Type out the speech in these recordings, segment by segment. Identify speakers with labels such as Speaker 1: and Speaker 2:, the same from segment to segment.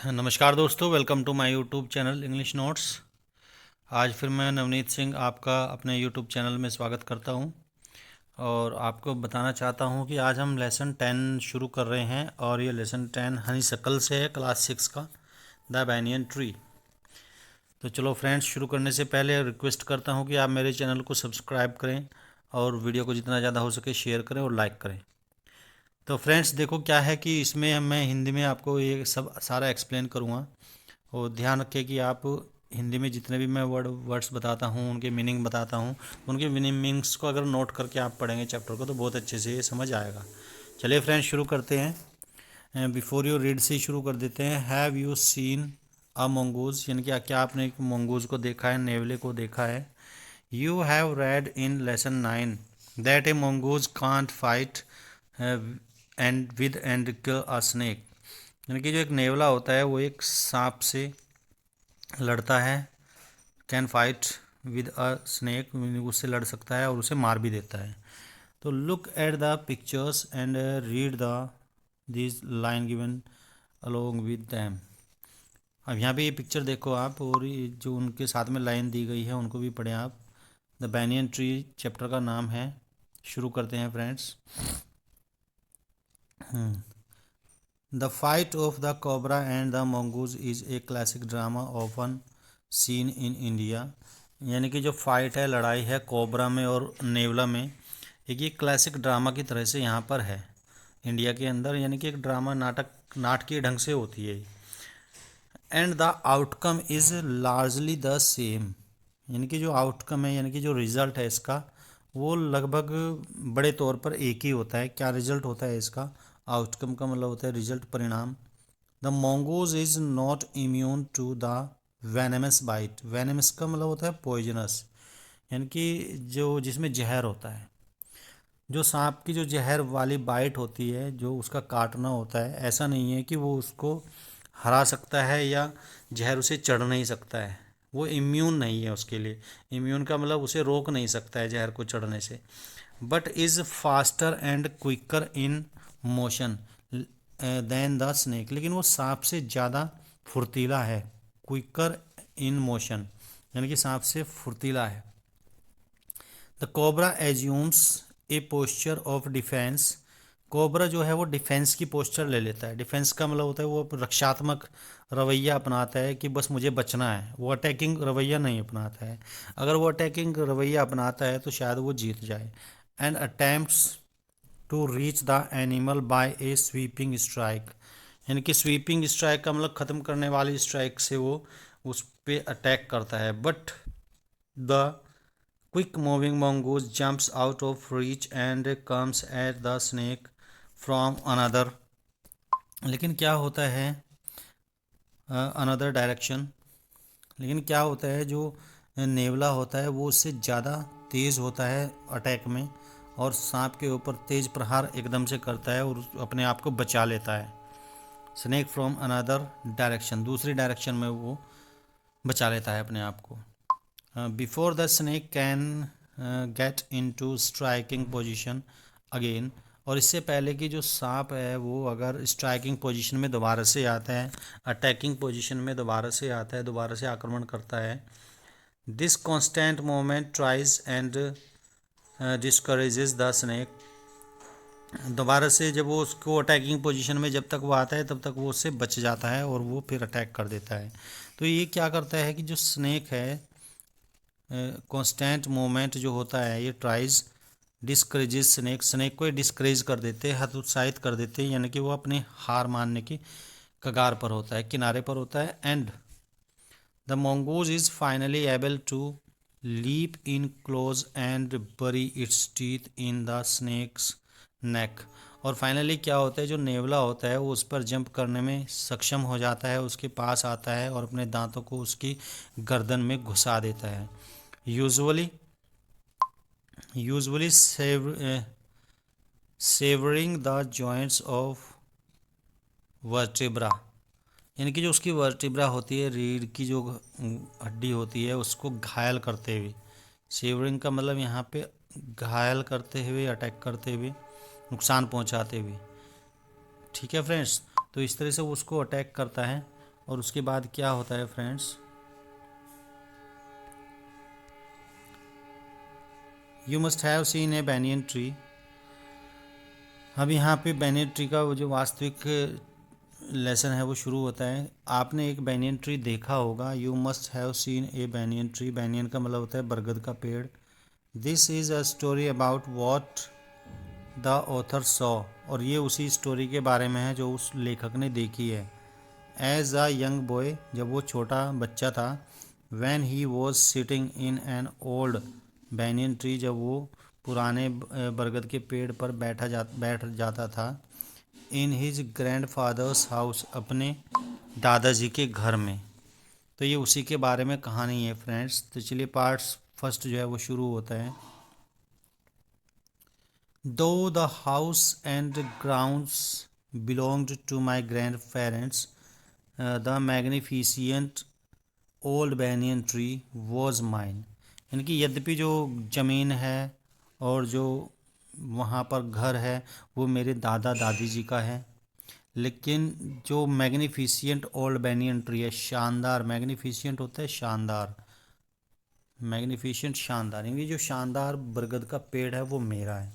Speaker 1: नमस्कार दोस्तों, welcome to my YouTube channel English notes. आज फिर मैं नवनीत सिंह आपका अपने यूट्यूब चैनल में स्वागत करता हूं और आपको बताना चाहता हूं कि आज हम लेसन 10 शुरू कर रहे हैं और ये लेसन 10 हनीशक्ल से है, क्लास 6 का, द बैनियन ट्री। तो चलो फ्रेंड्स, शुरू करने से पहले रिक्वेस्ट करता हूं कि आप मेरे चैनल को सब्सक्राइब करें और वीडियो को जितना ज़्यादा हो सके शेयर करें और लाइक करें। तो फ्रेंड्स देखो, क्या है कि इसमें मैं हिंदी में आपको ये सब सारा एक्सप्लेन करूँगा और ध्यान रखें कि आप हिंदी में जितने भी मैं वर्ड्स बताता हूँ उनके मीनिंग बताता हूँ, उनके मीनिंग्स को अगर नोट करके आप पढ़ेंगे चैप्टर को तो बहुत अच्छे से ये समझ आएगा। चलिए फ्रेंड्स, शुरू करते हैं। बिफोर यू रीड से शुरू कर देते हैं। Have you seen a mongoose, यानी कि क्या आपने एक मंगूज को देखा है, नेवले को देखा है। You have read in lesson 9 that A mongoose can't fight and with and kill a snake, यानी कि जो एक नेवला होता है वो एक सांप से लड़ता है। Can fight with a snake, उससे लड़ सकता है और उसे मार भी देता है। तो look at the pictures and read the this line given along with them. अब यहाँ पे ये पिक्चर देखो आप, और ये जो उनके साथ में लाइन दी गई है उनको भी पढ़ें आप। द बैनियन ट्री चैप्टर का नाम है। शुरू करते हैं friends. The fight of the cobra and the mongoose is a classic drama often seen in India, यानी कि जो फाइट है, लड़ाई है कोबरा में और नेवला में, एक ये क्लासिक ड्रामा की तरह से यहाँ पर है इंडिया के अंदर, यानी कि एक ड्रामा नाटकीय ढंग से होती है। And the outcome is largely the same, यानी कि जो आउटकम है, यानी कि जो रिज़ल्ट है इसका, वो लगभग बड़े तौर पर एक ही होता है। क्या रिजल्ट होता है इसका? आउटकम का मतलब होता है रिजल्ट, परिणाम। The mongoose is not immune to the venomous bite. Venomous का मतलब होता है पॉइजनस, यानी कि जो जिसमें जहर होता है। जो सांप की जो जहर वाली बाइट होती है, जो उसका काटना होता है, ऐसा नहीं है कि वो उसको हरा सकता है या जहर उसे चढ़ नहीं सकता है। वो इम्यून नहीं है उसके लिए। इम्यून का मतलब उसे रोक नहीं सकता है जहर को चढ़ने से। But is faster and quicker in motion than the snake, लेकिन वो सांप से ज़्यादा फुर्तीला है। क्विकर इन मोशन, यानी कि सांप से फुर्तीला है। The cobra assumes A posture of defence. Cobra जो है वो डिफेंस की पोस्चर ले लेता है। डिफेंस का मतलब होता है वो रक्षात्मक रवैया अपनाता है कि बस मुझे बचना है। वो अटैकिंग रवैया नहीं अपनाता है। अगर वो अटैकिंग रवैया अपनाता है तो शायद वो जीत जाए। And attempts to reach the animal by a sweeping strike, यानी कि स्वीपिंग स्ट्राइक का मतलब ख़त्म करने वाली स्ट्राइक से वो उस पर अटैक करता है। But the quick moving mongoose jumps out of reach and comes at the snake from another, लेकिन क्या होता है अनदर डायरेक्शन, लेकिन क्या होता है जो नेवला होता है वो उससे ज़्यादा तेज़ होता है अटैक में, और सांप के ऊपर तेज़ प्रहार एकदम से करता है और अपने आप को बचा लेता है। स्नेक फ्रॉम अनदर डायरेक्शन, दूसरी डायरेक्शन में वो बचा लेता है अपने आप को। Before the snake can get into striking position again, और इससे पहले कि जो सांप है वो अगर स्ट्राइकिंग पोजीशन में दोबारा से आता है, अटैकिंग पोजीशन में दोबारा से आता है, दोबारा से आक्रमण करता है। This constant moment tries and discourages the snake, दोबारा से जब वो उसको अटैकिंग पोजीशन में जब तक वो आता है तब तक वो उससे बच जाता है और वो फिर अटैक कर देता है। तो ये क्या करता है कि जो स्नेक है, कांस्टेंट मूवमेंट जो होता है, ये ट्राइज डिस्करेजेस स्नेक, स्नेक को डिस्करेज कर देते हैं, हतोत्साहित कर देते हैं, यानी कि वो अपने हार मानने की कगार पर होता है, किनारे पर होता है। And the mongoose is finally able to leap in close and bury its teeth in the snake's neck, और फाइनली क्या होता है, जो नेवला होता है वो उस पर जंप करने में सक्षम हो जाता है, उसके पास आता है और अपने दांतों को उसकी गर्दन में घुसा देता है। Usually usually savouring the joints of vertebra, यानी कि जो उसकी वर्टिब्रा होती है, रीढ़ की जो हड्डी होती है, उसको घायल करते हुए। सेवरिंग का मतलब यहाँ पे घायल करते हुए, अटैक करते हुए, नुकसान पहुँचाते हुए। ठीक है फ्रेंड्स, तो इस तरह से वो उसको अटैक करता है और उसके बाद क्या होता है friends, you must have seen A banyan tree. अब यहाँ पे बैनियन ट्री का वो जो वास्तविक लेसन है वो शुरू होता है। आपने एक बैनियन ट्री देखा होगा, you must have seen A banyan tree. Banyan का मतलब होता है बरगद का पेड़। This is a story about what the author saw, और ये उसी स्टोरी के बारे में है जो उस लेखक ने देखी है। एज अ यंग बॉय, जब वो छोटा बच्चा था, when he was sitting in an old banyan tree, जब वो पुराने बरगद के पेड़ पर बैठ जाता था, in his grand fathers house, अपने दादाजी के घर में। तो ये उसी के बारे में कहानी है फ्रेंड्स। तो चलिए पार्ट्स फर्स्ट जो है वो शुरू होता है। Though the house and grounds belonged to my grandparents, the magnificent old banyan tree was mine। यानी कि यद्यपि जो ज़मीन है और जो वहाँ पर घर है वो मेरे दादा दादी जी का है, लेकिन जो मैग्निफिशियंट ओल्ड बैनियन ट्री है, शानदार, मैग्निफिशियंट होता है शानदार, मैग्निफिशियंट शानदार, यानी जो शानदार बरगद का पेड़ है वो मेरा है।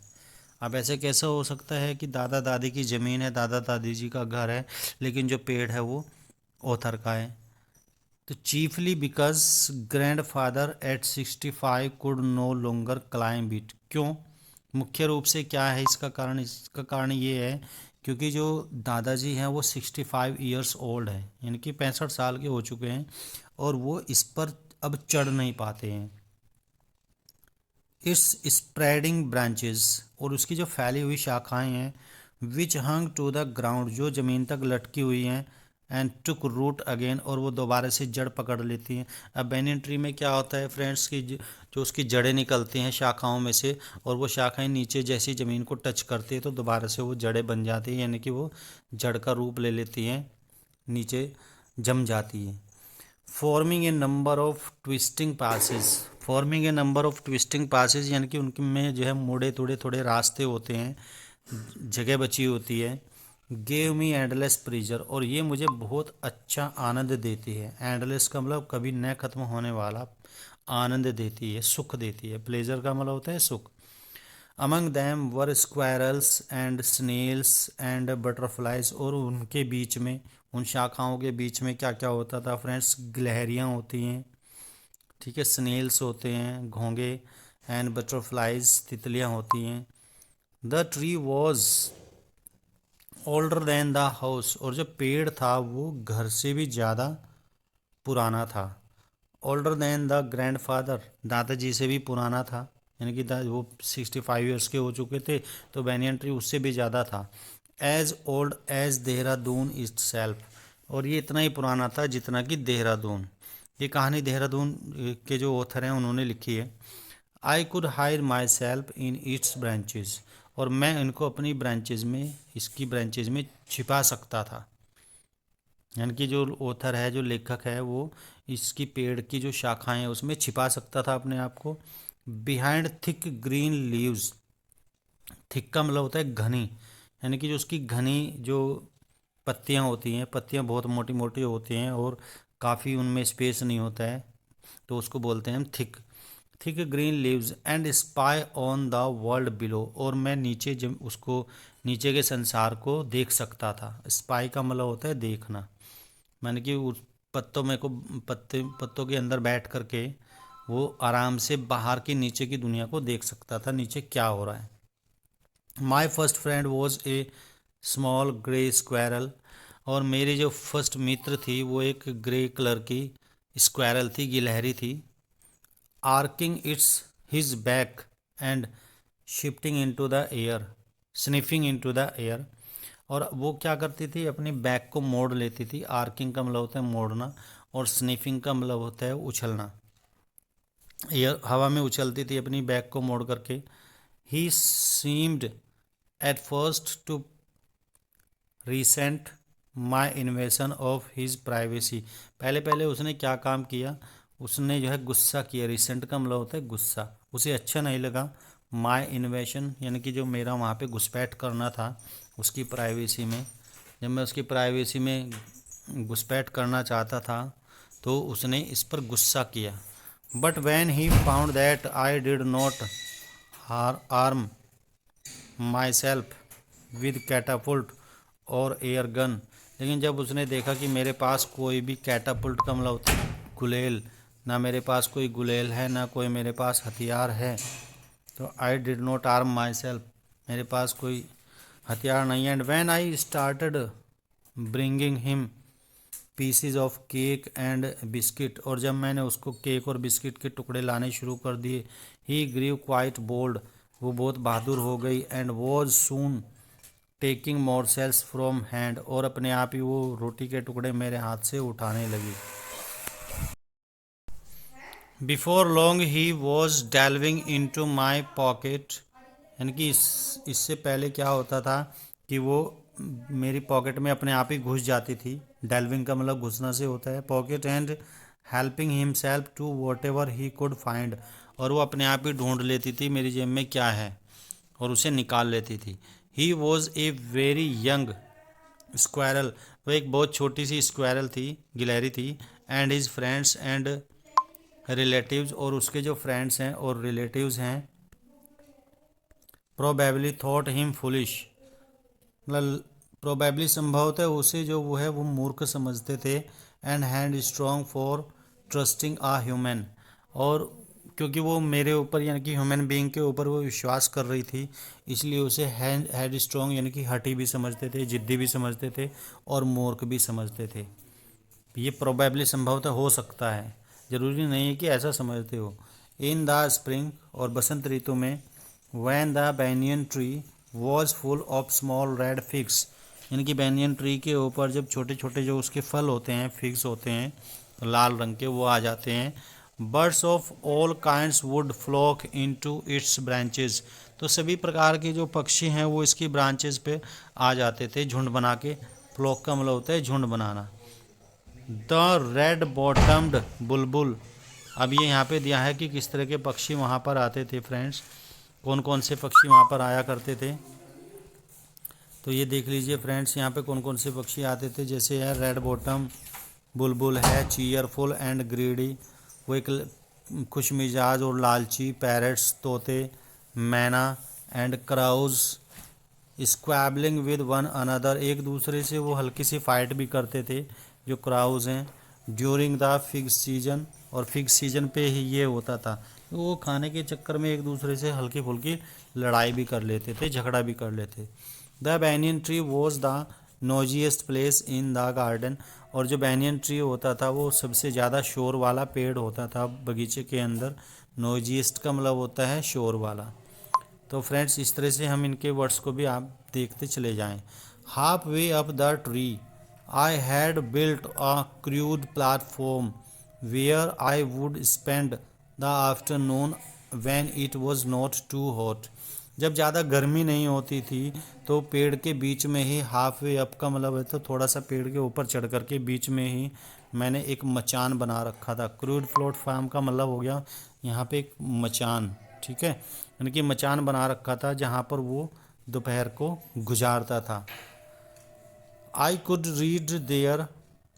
Speaker 1: अब ऐसे कैसे हो सकता है कि दादा दादी की ज़मीन है, दादा दादी जी का घर है, लेकिन जो पेड़ है वो ऑथर का है। तो chiefly because grandfather at 65 could no longer climb it. क्यों? मुख्य रूप से क्या है इसका कारण ये है क्योंकि जो दादाजी हैं वो 65 ईयर्स ओल्ड है, यानी कि 65 साल के हो चुके हैं और वो इस पर अब चढ़ नहीं पाते हैं। इट्स स्प्रेडिंग ब्रांचेस, और उसकी जो फैली हुई शाखाएं हैं, विच हंग टू द ग्राउंड, जो ज़मीन तक लटकी हुई हैं, एंड टुक रूट अगेन, और वो दोबारा से जड़ पकड़ लेती हैं। अब बैनियन ट्री में क्या होता है फ्रेंड्स की जो उसकी जड़ें निकलती हैं शाखाओं में से, और वो शाखाएं नीचे जैसी ज़मीन को टच करती है तो दोबारा से वो जड़ें बन जाती हैं, यानी कि वो जड़ का रूप ले लेती हैं, नीचे जम जाती हैं। Forming a number of twisting passes, forming a number of twisting passes, यानी कि उनके में जो है मुड़े तोड़े थोड़े रास्ते होते हैं, जगह बची होती है। गेव मी एंडलेस प्लीजर, और ये मुझे बहुत अच्छा आनंद देती है। एंडलेस का मतलब कभी न खत्म होने वाला, आनंद देती है, सुख देती है। प्लेजर का मतलब होता है सुख। Among them were squirrels and snails and butterflies, और उनके बीच में, उन शाखाओं के बीच में क्या क्या होता था फ्रेंड्स, गिलहरियाँ होती हैं, ठीक है, स्नेल्स होते हैं घोंगे, एंड बटरफ्लाइज तितलियाँ होती हैं। The tree was older than the house, और जो पेड़ था वो घर से भी ज़्यादा पुराना था। Older than the grand father, दादाजी से भी पुराना था, यानी कि वो 65 ईयर्स के हो चुके थे, तो बैनियन ट्री उससे भी ज़्यादा था। As old as Dehradun itself, और ये इतना ही पुराना था जितना कि देहरादून। ये कहानी देहरादून के जो ऑथर हैं उन्होंने लिखी है। I could hide my self in its branches, और मैं इनको अपनी ब्रांचेज में, इसकी ब्रांचेज में छिपा सकता था। यानी कि जो ऑथर है, जो लेखक है, वो इसकी पेड़ की जो शाखाएं हैं उसमें छिपा सकता था अपने आप को। Behind thick green leaves, thick का मतलब होता है घनी, यानी कि जो उसकी घनी जो पत्तियां होती हैं, पत्तियां बहुत मोटी मोटी होती हैं और काफ़ी उनमें स्पेस नहीं होता है, तो उसको बोलते हैं हम thick. Thick green leaves and spy on the world below, और मैं नीचे जब उसको, नीचे के संसार को देख सकता था। स्पाई का मतलब होता है देखना, मैंने कि उस पत्तों में को पत्तों के अंदर बैठ करके वो आराम से बाहर की नीचे की दुनिया को देख सकता था, नीचे क्या हो रहा है। My first friend was a small grey squirrel, और मेरी जो फर्स्ट मित्र थी वो एक ग्रे कलर की स्क्वायरल थी, गिलहरी थी। Arching its his back and shifting into the air, sniffing into the air, और वो क्या करती थी, अपनी बैक को मोड़ लेती थी। आर्किंग का मतलब होता है मोड़ना, और स्निफिंग का मतलब होता है उछलना। एयर, हवा में उछलती थी अपनी बैक को मोड़ करके। He seemed at first to resent my invasion of his privacy, पहले पहले उसने क्या काम किया, उसने जो है गुस्सा किया। रिसेंट का मतलब होता है गुस्सा, उसे अच्छा नहीं लगा माई इन्वेशन, यानी कि जो मेरा वहाँ पे घुसपैठ करना था उसकी प्राइवेसी में। जब मैं उसकी प्राइवेसी में घुसपैठ करना चाहता था, तो उसने इस पर गुस्सा किया। But when he found that I did not arm my self with catapult और एयर गन, लेकिन जब उसने देखा कि मेरे पास कोई भी कैटापुल्ट का मतलब गुलेल, ना मेरे पास कोई गुलेल है, ना कोई मेरे पास हथियार है, तो I did not arm my self, मेरे पास कोई हथियार नहीं है। And when I started bringing him PCs of cake and biscuit, और जब मैंने उसको केक और बिस्किट के टुकड़े लाने शुरू कर दिए, ही ग्रीव क्वाइट बोल्ड, वो बहुत बहादुर हो गई। And was soon taking morsels from hand, और अपने आप ही वो रोटी के टुकड़े मेरे हाथ से उठाने लगी। Before long he was delving into my pocket, यानी कि इससे पहले क्या होता था कि वो मेरी पॉकेट में अपने आप ही घुस जाती थी। डेल्विंग का मतलब घुसना से होता है pocket. And helping himself to whatever he could find, और वो अपने आप ही ढूंढ लेती थी मेरी जेब में क्या है और उसे निकाल लेती थी। He was a very young squirrel, वो एक बहुत छोटी सी स्क्वायरल थी, गिलहरी थी। And his friends and relatives, और उसके जो फ्रेंड्स हैं और रिलेटिव्स हैं, प्रोबेबली थॉट हिम फुलिश, मतलब प्रोबेबली संभवतः उसे जो वो है वो मूर्ख समझते थे। And hand strong for trusting a human, और क्योंकि वो मेरे ऊपर यानी कि ह्यूमन बीइंग के ऊपर वो विश्वास कर रही थी, इसलिए उसे हैड स्ट्रॉन्ग यानी कि हठी भी समझते थे, जिद्दी भी समझते थे और मूर्ख भी समझते थे। ये प्रोबेबली संभवतः हो सकता है, ज़रूरी नहीं है कि ऐसा समझते हो। इन द स्प्रिंग, और बसंत ऋतु में, when the banyan tree was full of small red figs, यानी कि बैनियन ट्री के ऊपर जब छोटे छोटे जो उसके फल होते हैं, फिग्स होते हैं लाल रंग के, वो आ जाते हैं। Birds of all kinds would flock into its branches, तो सभी प्रकार के जो पक्षी हैं वो इसकी ब्रांचेस पे आ जाते थे झुंड बना के। फ्लॉक का मतलब होता है झुंड बनाना। द रेड बॉटम्ड बुलबुल, अब ये यहाँ पे दिया है कि किस तरह के पक्षी वहाँ पर आते थे फ्रेंड्स, कौन कौन से पक्षी वहाँ पर आया करते थे। तो ये देख लीजिए फ्रेंड्स, यहाँ पे कौन कौन से पक्षी आते थे। जैसे है रेड बॉटम बुलबुल है, चीयरफुल एंड ग्रीडी, वो एक खुश मिजाज और लालची, पैरट्स तोते, myna and crows squabbling with one another, एक दूसरे से वो हल्की सी फाइट भी करते थे जो क्राउज हैं। ड्यूरिंग द फिग सीजन, और फिग सीजन पे ही ये होता था, वो खाने के चक्कर में एक दूसरे से हल्की फुल्की लड़ाई भी कर लेते थे, झगड़ा भी कर लेते। The banyan tree was the noisiest place in the garden, और जो बैनियन ट्री होता था वो सबसे ज़्यादा शोर वाला पेड़ होता था बगीचे के अंदर। नोजिएस्ट का मतलब होता है शोर वाला। तो फ्रेंड्स इस तरह से हम इनके वर्ड्स को भी आप देखते चले जाएं। Halfway up the tree I had built a crude platform where I would spend the afternoon when it was not too hot, जब ज़्यादा गर्मी नहीं होती थी तो पेड़ के बीच में ही, हाफ वे अप का मतलब है तो थोड़ा सा पेड़ के ऊपर चढ़ कर के बीच में ही मैंने एक मचान बना रखा था। क्रूड प्लेटफॉर्म का मतलब हो गया यहाँ पे एक मचान, ठीक है, यानी कि मचान बना रखा था जहाँ पर वो दोपहर को गुजारता था। I could read there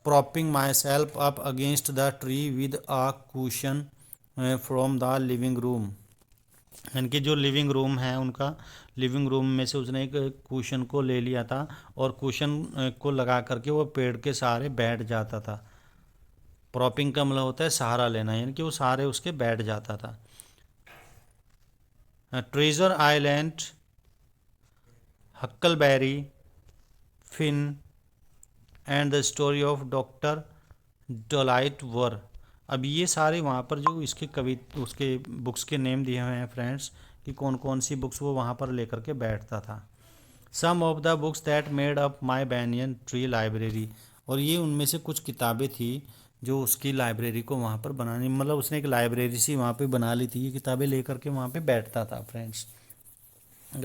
Speaker 1: propping myself up against the tree with a cushion from the living room, यानी कि जो लिविंग रूम है उनका, लिविंग रूम में से उसने एक कुशन को ले लिया था और कुशन को लगा करके वो पेड़ के सहारे बैठ जाता था। प्रॉपिंग का मतलब होता है सहारा लेना, यानी कि वो सहारे उसके बैठ जाता था। Treasure Island, Huckleberry, Finn and the Story of Doctor Dolittle were, अब ये सारे वहाँ पर जो इसके कवि उसके बुक्स के नेम दिए हुए हैं फ्रेंड्स कि कौन कौन सी बुक्स वो वहाँ पर लेकर के बैठता था। Some of the books that made up my banyan tree library, और ये उनमें से कुछ किताबें थी जो उसकी लाइब्रेरी को वहाँ पर बनानी, मतलब उसने एक लाइब्रेरी सी वहाँ पे बना ली थी, ये किताबें लेकर के वहाँ पे बैठता था फ्रेंड्स।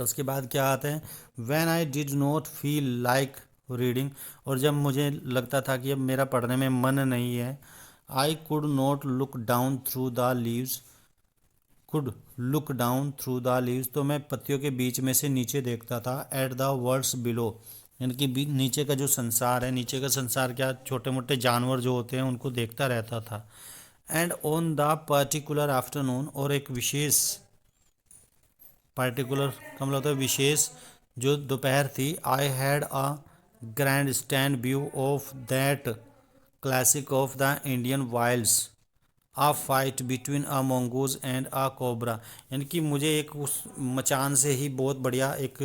Speaker 1: उसके बाद क्या आता है, when I did not feel like reading, और जब मुझे लगता था कि अब मेरा पढ़ने में मन नहीं है, I could not look down through the leaves, could look down through the leaves, तो मैं पत्तियों के बीच में से नीचे देखता था। एट द वर्ड्स बिलो, यानी कि नीचे का जो संसार है, नीचे का संसार क्या, छोटे मोटे जानवर जो होते हैं उनको देखता रहता था। And on the particular afternoon, और एक विशेष, पार्टिकुलर का मतलब होता है विशेष, जो दोपहर थी, I had a grand stand view of that classic of the Indian Wilde's, a fight between a mongoose and a cobra. यानी कि मुझे एक उस मचान से ही बहुत बढ़िया एक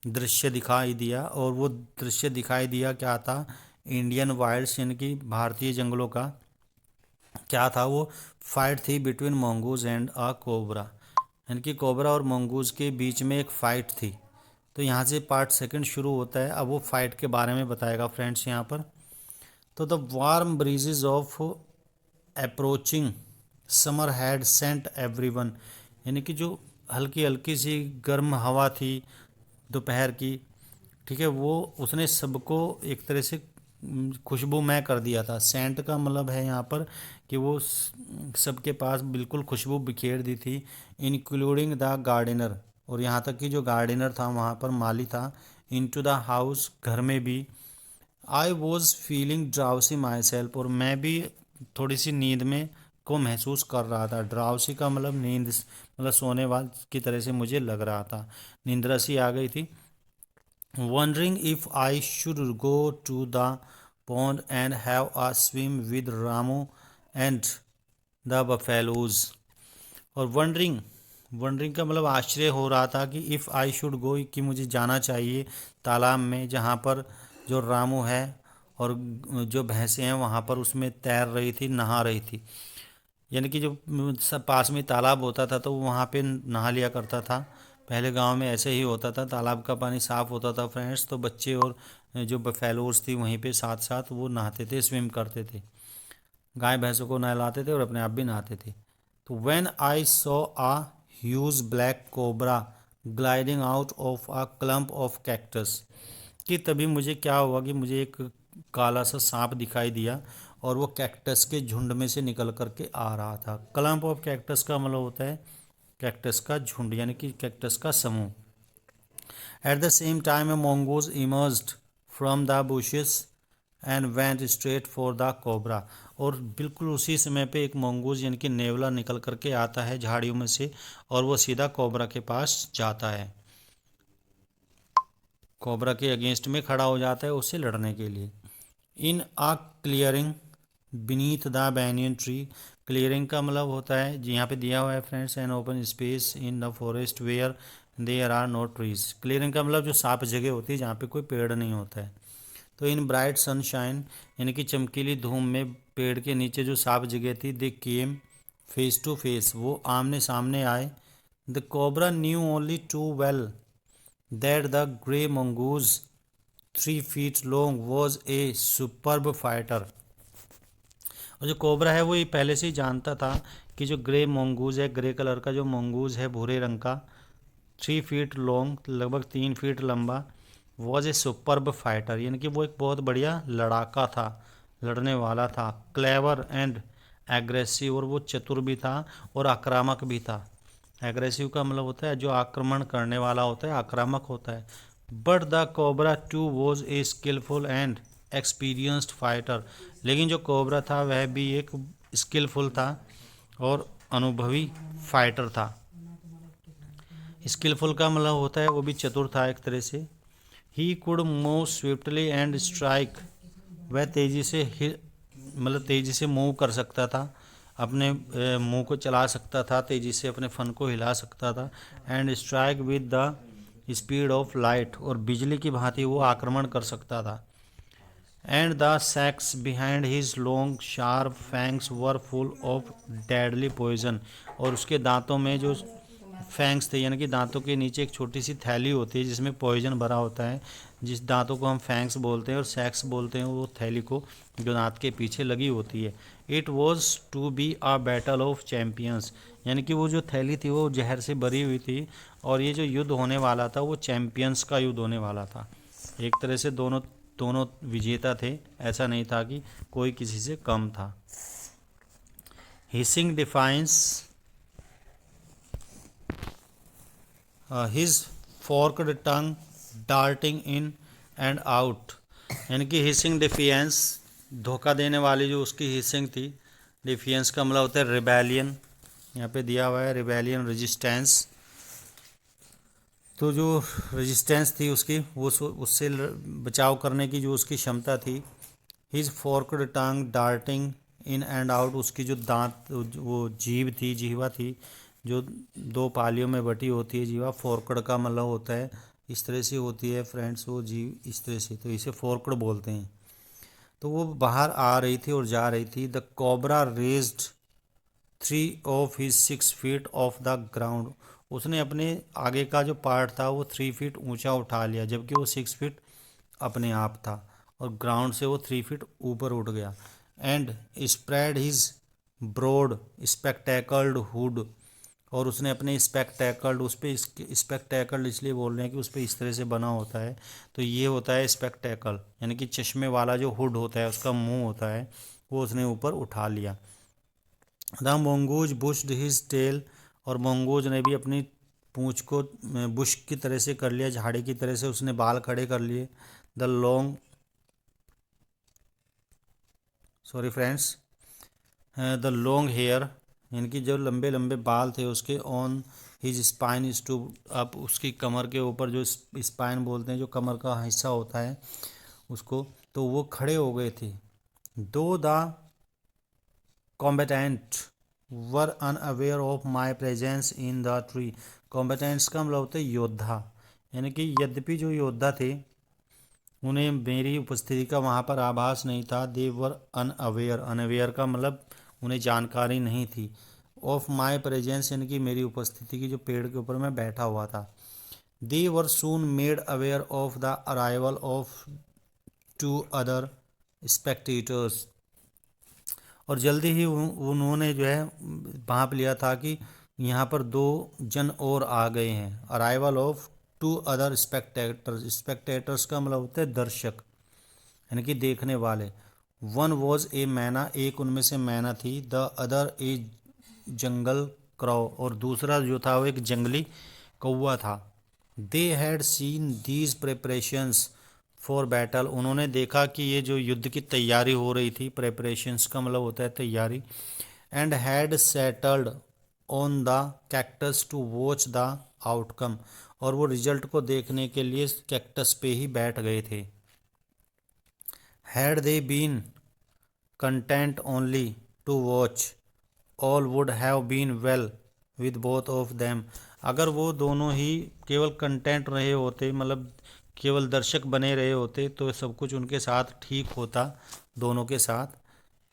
Speaker 1: दृश्य दिखाई दिया, और वो दृश्य दिखाई दिया क्या था, इंडियन वाइल्ड्स यानी कि भारतीय जंगलों का क्या था वो, फाइट थी between mongoose and a cobra, यानी कि कोबरा और mongoose के बीच में एक फाइट थी। तो यहाँ से पार्ट सेकंड शुरू होता है। अब वो फाइट के बारे में बताएगा फ्रेंड्स यहाँ पर। तो the warm breezes of approaching summer had sent everyone, यानी कि जो हल्की हल्की सी गर्म हवा थी दोपहर की, ठीक है, वो उसने सबको एक तरह से खुशबूमय कर दिया था। सेंट का मतलब है यहाँ पर कि वो सबके पास बिल्कुल खुशबू बिखेर दी थी, इंक्लूडिंग द गार्डनर, और यहाँ तक कि जो गार्डनर था वहाँ पर माली था, इनटू द हाउस, घर में भी। I was feeling drowsy myself, और मैं भी थोड़ी सी नींद में को महसूस कर रहा था। ड्राउसी का मतलब नींद, मतलब सोने वाल की तरह से मुझे लग रहा था, नींदरा सी आ गई थी। Wondering if I should go to the pond and have a swim with Ramu and the buffaloes. और वंडरिंग, वंडरिंग का मतलब आश्चर्य हो रहा था कि इफ़ आई शुड गो, कि मुझे जाना चाहिए तालाब में जहाँ पर जो रामू है और जो भैंसें हैं वहाँ पर उसमें तैर रही थी, नहा रही थी। यानी कि जो सब पास में तालाब होता था तो वहाँ पे नहा लिया करता था। पहले गांव में ऐसे ही होता था, तालाब का पानी साफ़ होता था फ्रेंड्स, तो बच्चे और जो बफेलोज थी वहीं पे साथ साथ वो नहाते थे, स्विम करते थे, गाय भैंसों को नहलाते थे और अपने आप भी नहाते थे। तो when I saw a huge black cobra gliding out of a clump of cactus, कि तभी मुझे क्या हुआ कि मुझे एक काला सा सांप दिखाई दिया और वो कैक्टस के झुंड में से निकल करके आ रहा था। क्लम्प ऑफ कैक्टस का मतलब होता है कैक्टस का झुंड, यानी कि कैक्टस का समूह। Eight the same time A mongoose emerged from the bushes and went straight for the cobra, और बिल्कुल उसी समय पे एक mongoose यानी कि नेवला निकल करके आता है झाड़ियों में से, और वो सीधा कोबरा के पास जाता है, कोबरा के अगेंस्ट में खड़ा हो जाता है उससे लड़ने के लिए। In a clearing beneath the banyan tree, clearing का मतलब होता है जी यहाँ पे दिया हुआ है friends, an open space in the forest where there are no trees. Clearing का मतलब जो साफ जगह होती है जहाँ पे कोई पेड़ नहीं होता है। तो इन ब्राइट सनशाइन, यानी कि चमकीली धूप में पेड़ के नीचे जो साफ जगह थी, they came face to face, वो आमने सामने आए। The cobra knew only too well that the grey mongoose 3 feet long was a superb fighter, और जो कोबरा है वो ये पहले से ही जानता था कि जो ग्रे mongoose है, ग्रे कलर का जो mongoose है भूरे रंग का, 3 feet लॉन्ग, लगभग 3 फीट लंबा, वॉज ए सुपर्ब फाइटर, यानी कि वो एक बहुत बढ़िया लड़ाका था, लड़ने वाला था। क्लेवर एंड एग्रेसिव, और वो चतुर भी था और आक्रामक भी था। एग्रेसिव का मतलब होता है जो आक्रमण करने वाला होता है, आक्रामक होता है। But the cobra too was a skilful and experienced fighter, लेकिन जो कोबरा था वह भी एक स्किलफुल था और अनुभवी फाइटर था। स्किलफुल का मतलब होता है वो भी चतुर था एक तरह से। He could move swiftly and strike, वह तेज़ी से मतलब तेज़ी से मूव कर सकता था, अपने मुंह को चला सकता था, तेज़ी से अपने फन को हिला सकता था। And strike with the speed of light, और बिजली की भांति वो आक्रमण कर सकता था। And the sacs behind his long sharp fangs were full of deadly poison, और उसके दांतों में जो फैंग्स थे, यानी कि दांतों के नीचे एक छोटी सी थैली होती है जिसमें पॉइजन भरा होता है, जिस दांतों को हम फैंग्स बोलते हैं और सैक्स बोलते हैं, वो थैली को जो दांत के पीछे लगी होती है। It was to be a battle of champions, यानी कि वो जो थैली थी वो जहर से भरी हुई थी, और ये जो युद्ध होने वाला था वो चैम्पियंस का युद्ध होने वाला था। एक तरह से दोनों दोनों विजेता थे, ऐसा नहीं था कि कोई किसी से कम था। Hissing defines his forked tongue darting in and out, यानी कि हिसिंग डिफियंस, धोखा देने वाली जो उसकी हिसिंग थी। डिफियंस का मतलब होता है रिबेलियन, यहाँ पे दिया हुआ है रिबेलियन रेजिस्टेंस। तो जो रेजिस्टेंस थी उसकी, वो उससे बचाव करने की जो उसकी क्षमता थी। His forked tongue darting in and out, उसकी जो दांत, वो जीभ थी, जीवा थी, जो दो पालियों में बटी होती है जीवा। फोर्कड का मतलब होता है इस तरह से होती है फ्रेंड्स वो जीव इस तरह से, तो इसे फोर्कड बोलते हैं। तो वो बाहर आ रही थी और जा रही थी। The cobra raised 3 of his 6 feet of the ground, उसने अपने आगे का जो पार्ट था वो 3 फीट ऊंचा उठा लिया, जबकि वो 6 फीट अपने आप था, और ग्राउंड से वो 3 फीट ऊपर उठ गया। And spread his broad spectacled hood, और उसने अपने स्पेक्टेकल्ड, उस पर स्पेक्टेकल्ड इसलिए बोल रहे हैं कि उस पर इस तरह से बना होता है, तो ये होता है स्पेक्टेकल, यानी कि चश्मे वाला जो हुड होता है, उसका मुंह होता है, वो उसने ऊपर उठा लिया। द मोंगूज बुश्ड हिज टेल, और मोंगूज ने भी अपनी पूंछ को बुश की तरह से कर लिया, झाड़ी की तरह से उसने बाल खड़े कर लिए। The long, sorry friends, the long hair, यानी कि जो लंबे लंबे बाल थे उसके, ऑन हिज स्पाइन टू, अब उसकी कमर के ऊपर, जो स्पाइन बोलते हैं, जो कमर का हिस्सा होता है उसको, तो वो खड़े हो गए थे। Though the combatant were unaware of my presence in the tree, combatants का मतलब होता है योद्धा, यानी कि यद्यपि जो योद्धा थे उन्हें मेरी उपस्थिति का वहाँ पर आभास नहीं था। दे वर अनअवेयर, अनअवेयर का मतलब उन्हें जानकारी नहीं थी। ऑफ माई प्रेजेंस, यानी कि मेरी उपस्थिति की, जो पेड़ के ऊपर मैं बैठा हुआ था। They were soon made aware of the arrival of 2 other spectators, और जल्दी ही उन्होंने जो है भांप लिया था कि यहाँ पर 2 जन और आ गए हैं। Arrival of 2 other spectators, spectators का मतलब होता है दर्शक, यानी कि देखने वाले। वन वॉज ए मैना, एक उनमें से मैना थी। द अदर ए जंगल क्रॉ, और दूसरा जो था वो एक जंगली कौवा था। They had seen these preparations for battle, उन्होंने देखा कि ये जो युद्ध की तैयारी हो रही थी, प्रेपरेशंस का मतलब होता है तैयारी। And had settled on the cactus to watch the outcome, और वो रिजल्ट को देखने के लिए कैक्टस पे ही बैठ गए थे। Had they been content only to watch, all would have been well with both of them, अगर वो दोनों ही केवल कंटेंट रहे होते, मतलब केवल दर्शक बने रहे होते, तो सब कुछ उनके साथ ठीक होता, दोनों के साथ।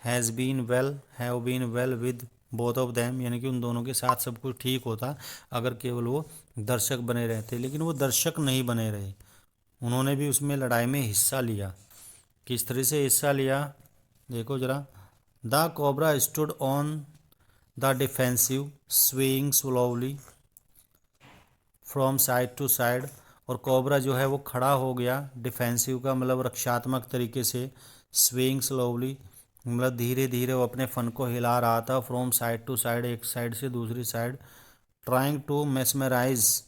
Speaker 1: Has been well, have been well with both of them, यानी कि उन दोनों के साथ सब कुछ ठीक होता अगर केवल वो दर्शक बने रहते, लेकिन वो दर्शक नहीं बने रहे, उन्होंने भी उसमें लड़ाई में हिस्सा लिया। किस तरह से हिस्सा लिया देखो जरा। The cobra stood on the defensive swaying slowly from side to side, और कोबरा जो है वो खड़ा हो गया, डिफेंसिव का मतलब रक्षात्मक तरीके से, स्वेइंग स्लोवली मतलब धीरे धीरे वो अपने फन को हिला रहा था, फ्रॉम साइड टू साइड, एक साइड से दूसरी side. Trying to mesmerise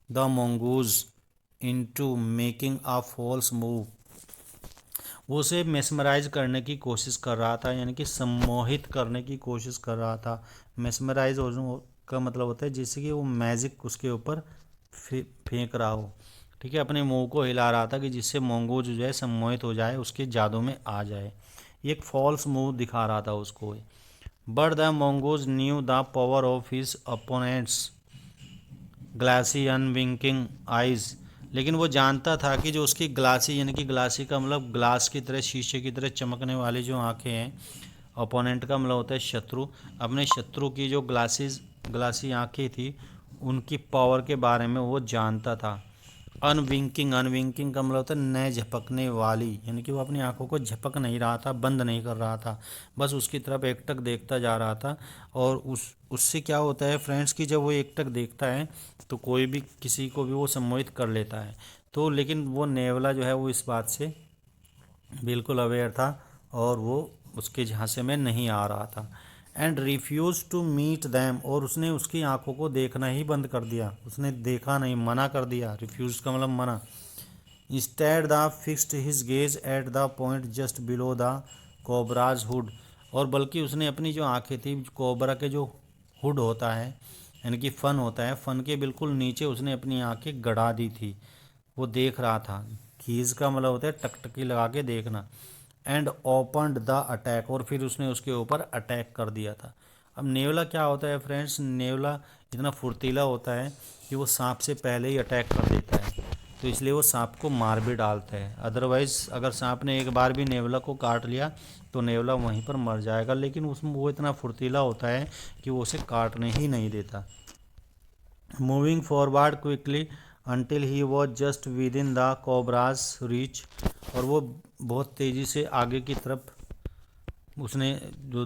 Speaker 1: the mongoose into making a false move, वो उसे मेस्मराइज करने की कोशिश कर रहा था, यानी कि सम्मोहित करने की कोशिश कर रहा था। मेस्मराइज का मतलब होता है जैसे कि वो मैजिक उसके ऊपर फेंक रहा हो, ठीक है, अपने मुंह को हिला रहा था कि जिससे मोंगोज जो है सम्मोहित हो जाए, उसके जादू में आ जाए। ये एक फॉल्स मूव दिखा रहा था उसको। But the mongoose knew the power of his opponent's glassy unwinking eyes, लेकिन वो जानता था कि जो उसकी ग्लासी, यानी कि ग्लासी का मतलब ग्लास की तरह, शीशे की तरह चमकने वाली जो आंखें हैं, ओपोनेंट का मतलब होता है शत्रु, अपने शत्रु की जो ग्लासी आंखें थी, उनकी पावर के बारे में वो जानता था। अनविंकिंग, अनविंकिंग का मतलब होता है न झपकने वाली, यानी कि वो अपनी आंखों को झपक नहीं रहा था, बंद नहीं कर रहा था, बस उसकी तरफ एकटक देखता जा रहा था। और उससे क्या होता है फ्रेंड्स कि जब वो एकटक देखता है तो कोई भी किसी को भी वो सम्मोहित कर लेता है। तो लेकिन वो नेवला जो है वो इस बात से बिल्कुल अवेयर था, और वो उसके झांसे में नहीं आ रहा था। And refuse to meet them, और उसने उसकी आंखों को देखना ही बंद कर दिया, उसने देखा नहीं, मना कर दिया। रिफ्यूज़ का मतलब मना। Instead the fixed his gaze at the point just below the cobras hood, और बल्कि उसने अपनी जो आंखें थी कोबरा के जो हुड होता है यानी कि फन होता है, फन के बिल्कुल नीचे उसने अपनी आंखें गड़ा दी थी। वो देख रहा था। खीज का मतलब होता है टकटकी लगा के देखना। एंड ओपनड द अटैक, और फिर उसने उसके ऊपर अटैक कर दिया था। अब नेवला क्या होता है फ्रेंड्स, नेवला इतना फुर्तीला होता है कि वो सांप से पहले ही अटैक कर देता है, तो इसलिए वो सांप को मार भी डालता है। अदरवाइज़ अगर सांप ने एक बार भी नेवला को काट लिया तो नेवला वहीं पर मर जाएगा, लेकिन उसमें वो इतना फुर्तीला होता है कि वो उसे काटने ही नहीं देता। Moving forward quickly until he was just with in the cobras reach, और वो बहुत तेज़ी से आगे की तरफ उसने जो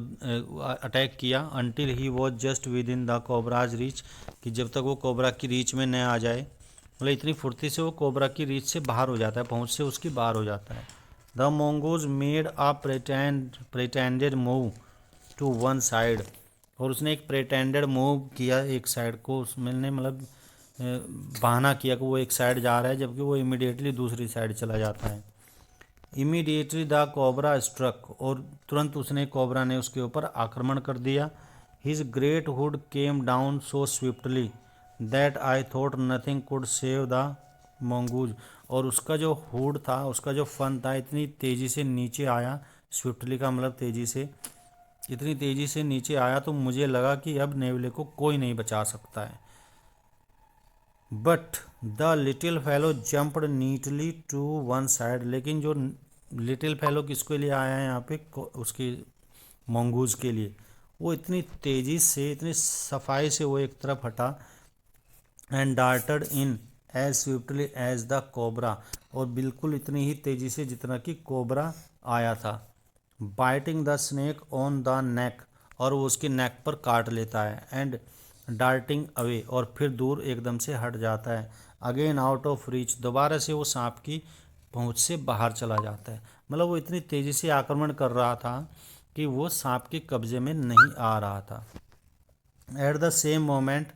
Speaker 1: अटैक किया। Until he was just with in the cobras reach, कि जब तक वो कोबरा की रीच में न आ जाए, मतलब इतनी फुर्ती से वो कोबरा की रीच से बाहर हो जाता है, पहुंच से उसकी बाहर हो जाता है। The mongoose made a pretended move to one side, और उसने एक प्रेटेंडेड मूव किया एक साइड को, उसमें ने मतलब बहाना किया कि वो एक साइड जा रहा है, जबकि वो इमिडिएटली दूसरी साइड चला जाता है। इमीडिएटली द कोबरा स्ट्रक, और तुरंत उसने कोबरा ने उसके ऊपर आक्रमण कर दिया। His great hood came down so swiftly that I thought nothing could save the mongoose, और उसका जो हुड था, उसका जो फन था, इतनी तेज़ी से नीचे आया। स्विफ्टली का मतलब तेज़ी से, इतनी तेज़ी से नीचे आया तो मुझे लगा कि अब नेवले को कोई नहीं बचा सकता है। But the little fellow jumped neatly to one side, लेकिन जो लिटिल फेलो किसके लिए आया है यहाँ पे, उसकी मंगूज के लिए, वो इतनी तेज़ी से इतनी सफाई से वो एक तरफ हटा। And darted in as swiftly as the cobra, और बिल्कुल इतनी ही तेज़ी से जितना कि कोबरा आया था। Biting the snake on the neck, और वो उसके नेक पर काट लेता है। एंड डार्टिंग अवे, और फिर दूर एकदम से हट जाता है। अगेन आउट ऑफ रीच, दोबारा से वो सांप की पहुंच से बाहर चला जाता है। मतलब वो इतनी तेज़ी से आक्रमण कर रहा था कि वो सांप के कब्जे में नहीं आ रहा था। At the same moment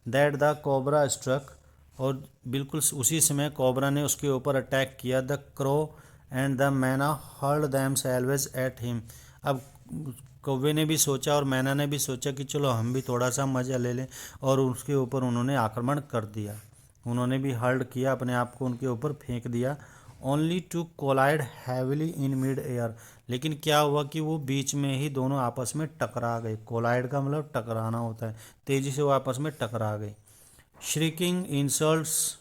Speaker 1: that the cobra struck, और बिल्कुल उसी समय कोबरा ने उसके ऊपर अटैक किया। द क्रो एंड द मैना hurled them salvage at him, अब कौवे ने भी सोचा और मैना ने भी सोचा कि चलो हम भी थोड़ा सा मज़ा ले लें, और उसके ऊपर उन्होंने आक्रमण कर दिया। उन्होंने भी हर्ल्ड किया, अपने आप को उनके ऊपर फेंक दिया। Only to collide heavily in mid air, लेकिन क्या हुआ कि वो बीच में ही दोनों आपस में टकरा गए। कोलाइड का मतलब टकराना होता है, तेज़ी से वो आपस में टकरा गए। Shrieking insults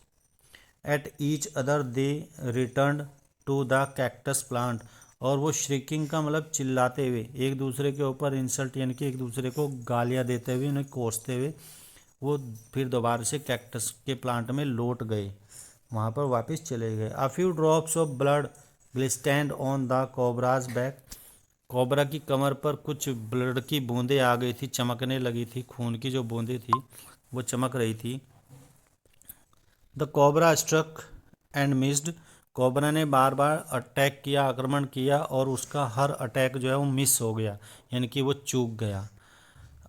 Speaker 1: at each other they returned to the cactus plant, और वो श्रिकिंग का मतलब चिल्लाते हुए एक दूसरे के ऊपर इंसल्ट यानी कि एक दूसरे को गालियाँ देते हुए, उन्हें कोसते हुए वो फिर दोबारा से कैक्टस के प्लांट में लौट गए, वहाँ पर वापस चले गए। A few drops of blood glistened on the cobra's back, cobra की कमर पर कुछ ब्लड की बूंदें आ गई थी, चमकने लगी थी, खून की जो बूंदें थी वो चमक रही थी। The cobra struck and missed, cobra ने बार बार अटैक किया, आक्रमण किया, और उसका हर अटैक जो है वो मिस हो गया, यानी कि वो चूक गया।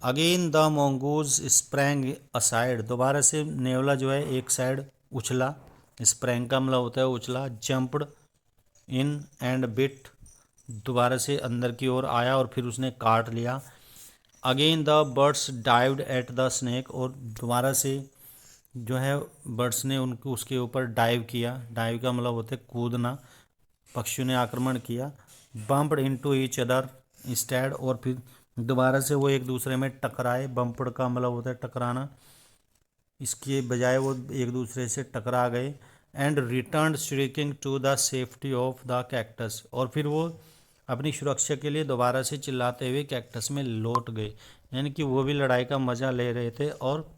Speaker 1: Again the mongoose sprang aside, दोबारा से नेवला जो है एक साइड उछला। स्प्रैंग का मतलब होता है उछला। जंप्ड इन एंड बिट, दोबारा से अंदर की ओर आया और फिर उसने काट लिया। Again the birds dived at the snake, और दोबारा से जो है बर्ड्स ने उनको उसके ऊपर डाइव किया। डाइव का मतलब होता है कूदना। पक्षियों ने आक्रमण किया। Bumped into each other instead, और फिर दोबारा से वो एक दूसरे में टकराए। बम्प्ड का मतलब होता है टकराना, इसके बजाय वो एक दूसरे से टकरा गए। And return shrieking to the safety of the cactus, और फिर वो अपनी सुरक्षा के लिए दोबारा से चिल्लाते हुए कैक्टस में लौट गए। यानी कि वो भी लड़ाई का मज़ा ले रहे थे और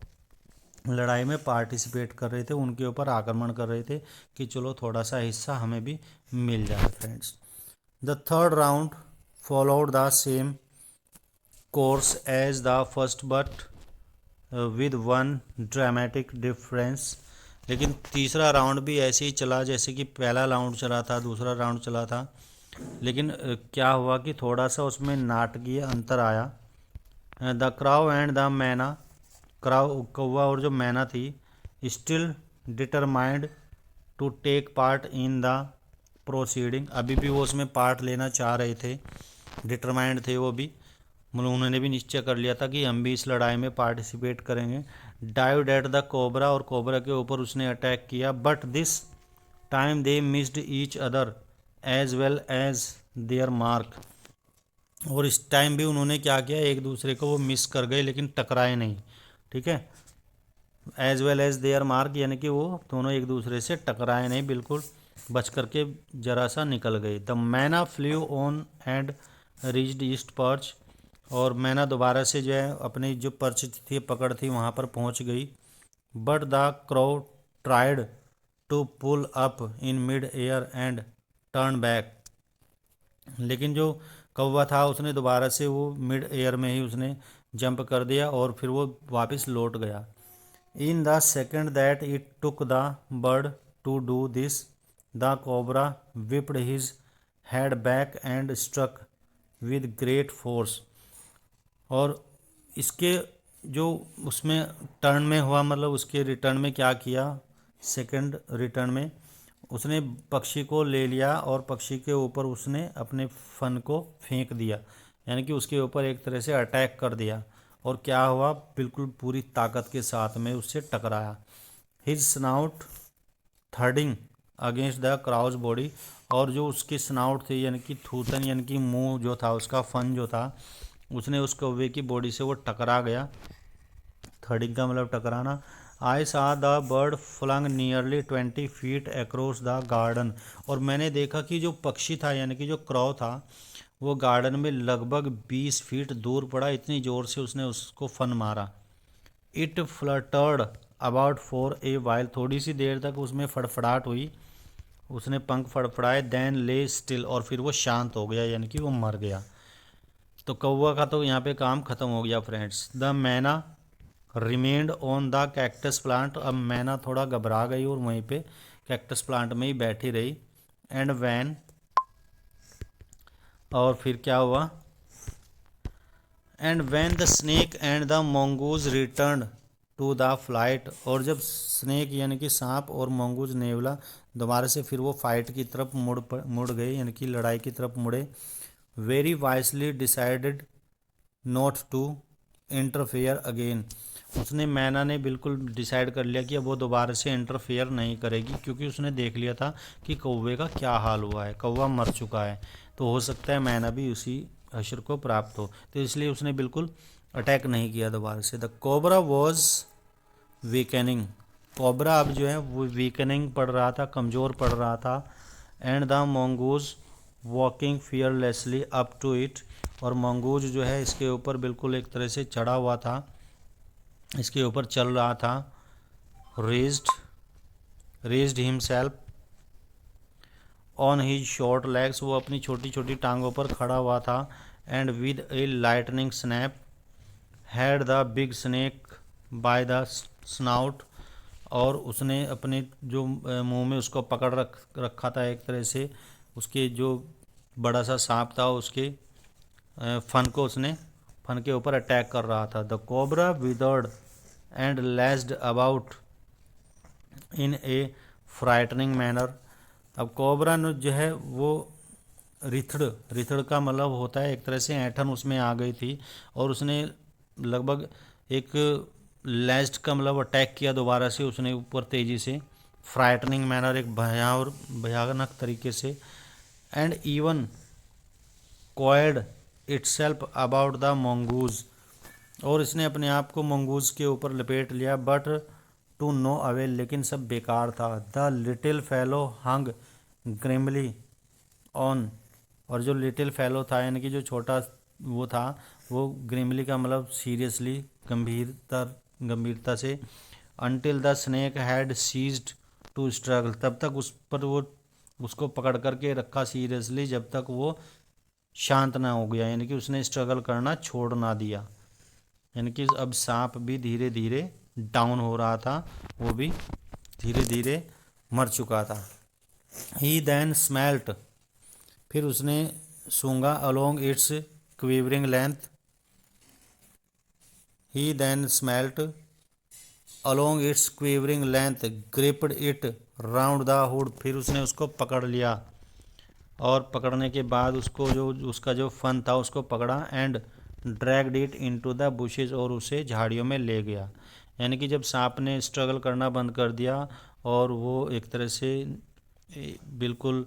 Speaker 1: लड़ाई में पार्टिसिपेट कर रहे थे, उनके ऊपर आक्रमण कर रहे थे कि चलो थोड़ा सा हिस्सा हमें भी मिल जाए। Friends, the third round followed the same course as the first but with one dramatic difference, लेकिन तीसरा राउंड भी ऐसे ही चला जैसे कि पहला राउंड चला था, दूसरा राउंड चला था, लेकिन क्या हुआ कि थोड़ा सा उसमें नाटकीय अंतर आया। The crow and the myna, crow कौवा और जो मैना थी, still determined to take part in the proceeding, अभी भी वो उसमें पार्ट लेना चाह रहे थे, डिटरमाइंड थे वो भी, मतलब उन्होंने भी निश्चय कर लिया था कि हम भी इस लड़ाई में पार्टिसिपेट करेंगे। डाइव्ड एट द कोबरा, और कोबरा के ऊपर उसने अटैक किया, but this time they missed each other as well as their mark, और इस टाइम भी उन्होंने क्या किया, एक दूसरे को वो मिस कर गए लेकिन टकराए नहीं, ठीक है। As well as their mark, यानी कि वो दोनों एक दूसरे से टकराए नहीं, बिल्कुल बच करके जरा सा निकल गए। The myna flew on and reached ईस्ट पर्च, और मैना दोबारा से जो है अपनी जो पर्च थी, पकड़ थी, वहाँ पर पहुँच गई। But the crow tried to pull up in mid air and turn back, लेकिन जो कौवा था उसने दोबारा से वो मिड एयर में ही उसने जंप कर दिया और फिर वो वापस लौट गया। In the second that it took the bird to do this, the cobra whipped his head back and struck with great force, और इसके जो उसमें टर्न में हुआ, मतलब उसके रिटर्न में क्या किया, सेकंड रिटर्न में उसने पक्षी को ले लिया और पक्षी के ऊपर उसने अपने फन को फेंक दिया, यानी कि उसके ऊपर एक तरह से अटैक कर दिया, और क्या हुआ, बिल्कुल पूरी ताकत के साथ में उससे टकराया। His snout thudding against the crow's body, और जो उसकी स्नाउट थी यानी कि थूथन यानी कि मुंह जो था उसका, फन जो था, उसने उस कौवे की बॉडी से वो टकरा गया। थर्डिंग का मतलब टकराना। I saw the bird flung nearly 20 feet across the garden, और मैंने देखा कि जो पक्षी था यानी कि जो क्रॉ था वो गार्डन में लगभग 20 फीट दूर पड़ा, इतनी ज़ोर से उसने उसको फन मारा। It fluttered about for a while, थोड़ी सी देर तक उसमें फड़फड़ाहट हुई, उसने पंख फड़फड़ाए, देन ले स्टिल, और फिर वो शांत हो गया यानी कि वो मर गया। तो कौवा का तो यहाँ पे काम ख़त्म हो गया फ्रेंड्स। द मैना remained on the cactus plant, अब मैना थोड़ा घबरा गई और वहीं पे कैक्टस प्लांट में ही बैठी रही। एंड वैन, और फिर क्या हुआ, and when the snake and the mongoose return to the fight, और जब स्नेक यानी कि सांप और मोंगूज नेवला दोबारा से फिर वो फाइट की तरफ मुड़ गए, यानी कि लड़ाई की तरफ मुड़े। Very wisely decided not to interfere again, उसने, मैना ने बिल्कुल डिसाइड कर लिया कि अब वो दोबारा से इंटरफेयर नहीं करेगी, क्योंकि उसने देख लिया था कि कौवे का क्या हाल हुआ है, कौवा मर चुका है, तो हो सकता है मैना भी उसी हश्र को प्राप्त हो, तो इसलिए उसने बिल्कुल अटैक नहीं किया दोबारा से। The cobra was weakening, cobra अब जो है वो वीकनिंग पड़ रहा था, कमज़ोर पड़ रहा था। And the mongoose walking fearlessly up to it, और मंगूज जो है इसके ऊपर बिल्कुल एक तरह से चढ़ा हुआ था, इसके ऊपर चल रहा था। Raised himself on his short legs, वो अपनी छोटी छोटी टांगों पर खड़ा हुआ था। And with a lightning snap had the big snake by the snout, और उसने अपने जो मुंह में उसको पकड़ रखा था एक तरह से, उसके जो बड़ा सा सांप था उसके फन को, उसने फन के ऊपर अटैक कर रहा था। The cobra writhed and lashed about in a frightening manner, अब कोबरा ने जो है वो रिथड़ का मतलब होता है एक तरह से ऐंठन उसमें आ गई थी, और उसने लगभग एक लैस्ड का मतलब अटैक किया दोबारा से उसने ऊपर तेज़ी से, फ्राइटनिंग मैनर एक भयानक तरीके से। And even coiled itself about the mongoose, और इसने अपने आप को मंगूज के ऊपर लपेट लिया। बट टू नो अवेल, लेकिन सब बेकार था। The little fellow hung grimly on, और जो लिटिल फेलो था यानी कि जो छोटा वो था, वो ग्रिमली का मतलब सीरियसली, गंभीरता से। Until the snake had ceased to struggle, तब तक उस पर वो उसको पकड़ करके रखा सीरियसली जब तक वो शांत ना हो गया, यानी कि उसने स्ट्रगल करना छोड़ ना दिया, यानी कि अब सांप भी धीरे धीरे डाउन हो रहा था, वो भी धीरे धीरे मर चुका था। ही देन स्मेल्ट, फिर उसने सूंघा, along its quivering length, he then smelt along its quivering length, gripped it round the hood, फिर उसने उसको पकड़ लिया और पकड़ने के बाद उसको जो उसका जो फन था उसको पकड़ा and dragged it into the bushes, और उसे झाड़ियों में ले गया। यानी कि जब सांप ने स्ट्रगल करना बंद कर दिया और वो एक तरह से बिल्कुल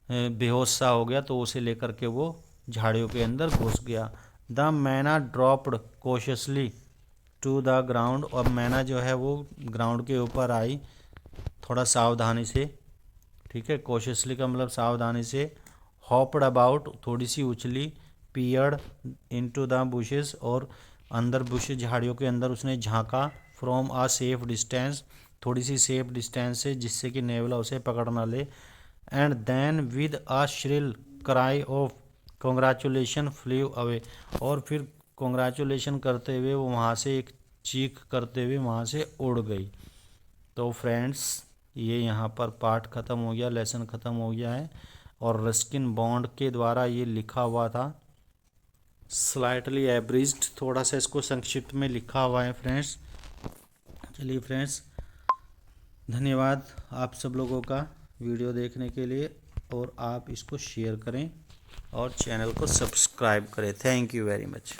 Speaker 1: बेहोश सा हो गया, तो उसे लेकर के वो झाड़ियों के अंदर घुस गया। The myna dropped cautiously to the ground, और मैना जो है वो ग्राउंड के ऊपर आई थोड़ा सावधानी से, ठीक है। कॉशियसली का मतलब सावधानी से। हॉप्ड अबाउट, थोड़ी सी उछली। पियर्ड इनटू द बुशेस, और अंदर बुश झाड़ियों के अंदर उसने झांका। फ्रॉम अ सेफ डिस्टेंस, थोड़ी सी सेफ डिस्टेंस से जिससे कि नेवला उसे पकड़ ना ले। And then with a shrill cry of congratulation flew away, और फिर कॉन्ग्रेचुलेशन करते हुए वो वहाँ से एक चीख करते हुए वहाँ से उड़ गई। तो फ्रेंड्स ये यहाँ पर पार्ट ख़त्म हो गया, लेसन ख़त्म हो गया है, और रस्किन बॉन्ड के द्वारा ये लिखा हुआ था। स्लाइटली एब्रिज्ड, थोड़ा सा इसको संक्षिप्त में लिखा हुआ है फ्रेंड्स। चलिए फ्रेंड्स, धन्यवाद आप सब लोगों का वीडियो देखने के लिए, और आप इसको शेयर करें और चैनल को सब्सक्राइब करें। Thank you very much.